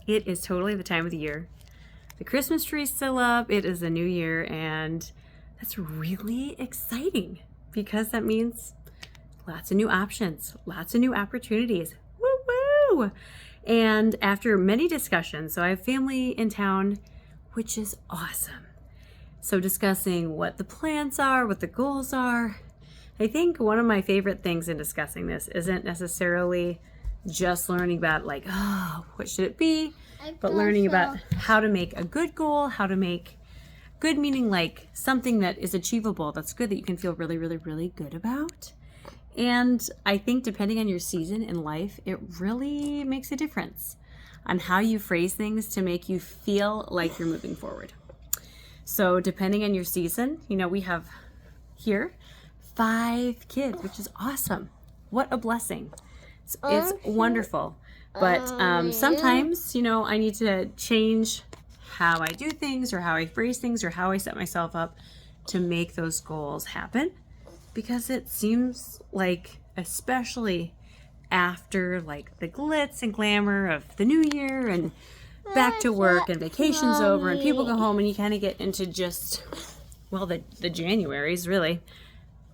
It is totally the time of the year. The Christmas tree's still up. It is a new year, and that's really exciting because that means lots of new options, lots of new opportunities. Woo woo! And after many discussions, so I have family in town, which is awesome. So discussing what the plans are, what the goals are. I think one of my favorite things in discussing this isn't necessarily just learning about like, oh, what should it be? But learning about how to make a good goal, how to make good meaning like something that is achievable, that's good, that you can feel really, really, really good about. And I think depending on your season in life, it really makes a difference on how you phrase things to make you feel like you're moving forward. So depending on your season, we have here 5 kids, which is awesome. What a blessing. It's wonderful. But sometimes, I need to change how I do things or how I phrase things or how I set myself up to make those goals happen. Because it seems like, especially after like the glitz and glamour of the new year and back to work and vacation's over and people go home and you kind of get into just, well, the Januaries really.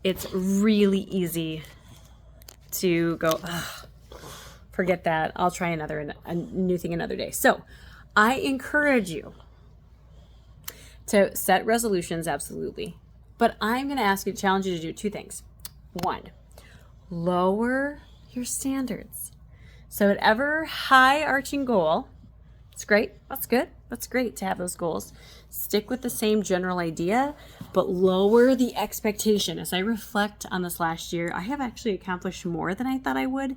It's really easy to go, ugh, forget that. I'll try a new thing another day. So I encourage you to set resolutions, absolutely. But I'm going to challenge you to do 2 things. 1, lower your standards. So whatever high arching goal, it's great. That's good. That's great to have those goals. Stick with the same general idea, but lower the expectation. As I reflect on this last year, I have actually accomplished more than I thought I would.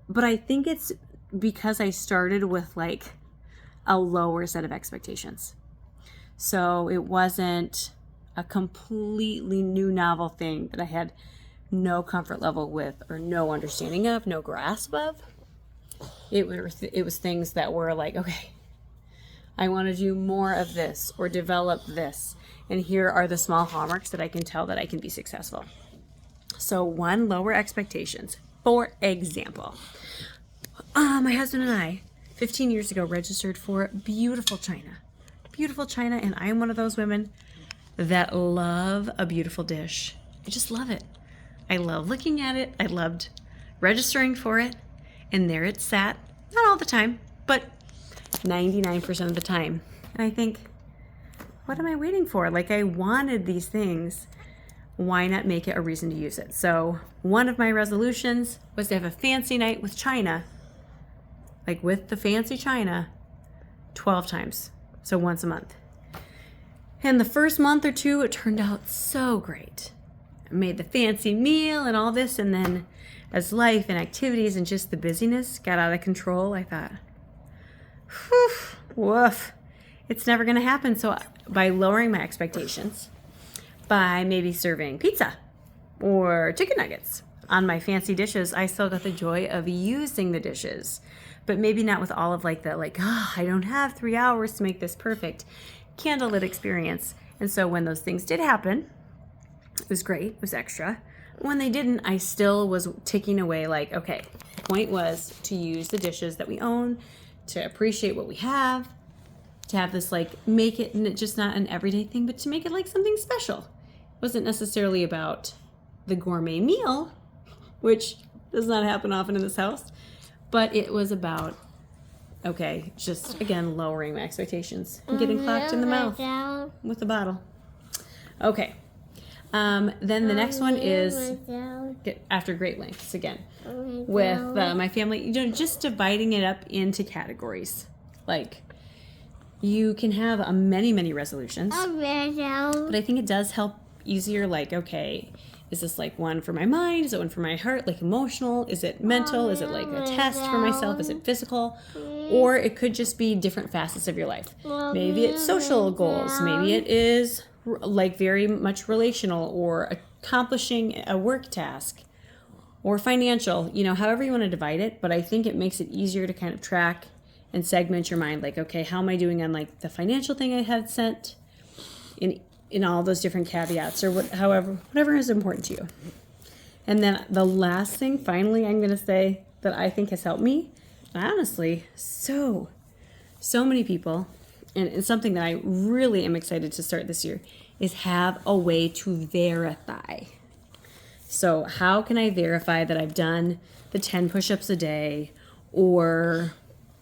But I think it's because I started with like a lower set of expectations. So it wasn't a completely new novel thing that I had no comfort level with or no understanding of, no grasp of. It was things that were like, okay, I want to do more of this or develop this. And here are the small hallmarks that I can tell that I can be successful. So 1, lower expectations. For example, my husband and I, 15 years ago, registered for beautiful China. Beautiful China, and I'm one of those women that love a beautiful dish. I just love it. I love looking at it. I loved registering for it. And there it sat. Not all the time, but 99% of the time. And I think, what am I waiting for? Like, I wanted these things. Why not make it a reason to use it? So one of my resolutions was to have a fancy night with China, like with the fancy China, 12 times. So once a month. And the first month or 2, it turned out so great. I made the fancy meal and all this, and then as life and activities and just the busyness got out of control, I thought, whew, woof, it's never going to happen. So by lowering my expectations, by maybe serving pizza or chicken nuggets on my fancy dishes, I still got the joy of using the dishes, but maybe not with all of I don't have 3 hours to make this perfect candlelit experience. And so when those things did happen, it was great, it was extra. When they didn't, I still was ticking away like, okay, the point was to use the dishes that we own, to appreciate what we have, to have this make it just not an everyday thing, but to make it like something special. It wasn't necessarily about the gourmet meal, which does not happen often in this house, but it was about, okay, just again, lowering my expectations and getting clapped in the mouth with a bottle. Okay. Then the next one is after great lengths again with my family, just dividing it up into categories. Like you can have many resolutions, but I think it does help easier. Like, okay, is this one for my mind? Is it one for my heart? Like emotional? Is it mental? Is it like a test for myself? Is it physical? Or it could just be different facets of your life. Maybe it's social goals. Maybe it is very much relational or accomplishing a work task or financial, however you want to divide it. But I think it makes it easier to kind of track and segment your mind. Like, okay, how am I doing on the financial thing I had set in all those different caveats or whatever is important to you. And then the last thing, finally, I'm going to say that I think has helped me, honestly, so so many people, and it's something that I really am excited to start this year, is have a way to verify. So how can I verify that I've done the 10 push-ups a day or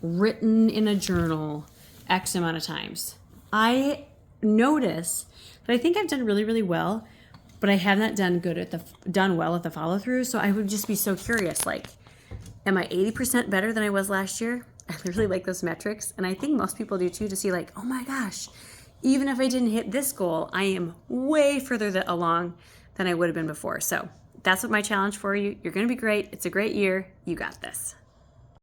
written in a journal X amount of times? I notice that I think I've done really, really well, but I have not done well at the follow through. So I would just be so curious, like, am I 80% better than I was last year? I really like those metrics. And I think most people do too, to see like, oh my gosh, even if I didn't hit this goal, I am way further along than I would have been before. So that's what my challenge for you. You're going to be great. It's a great year. You got this.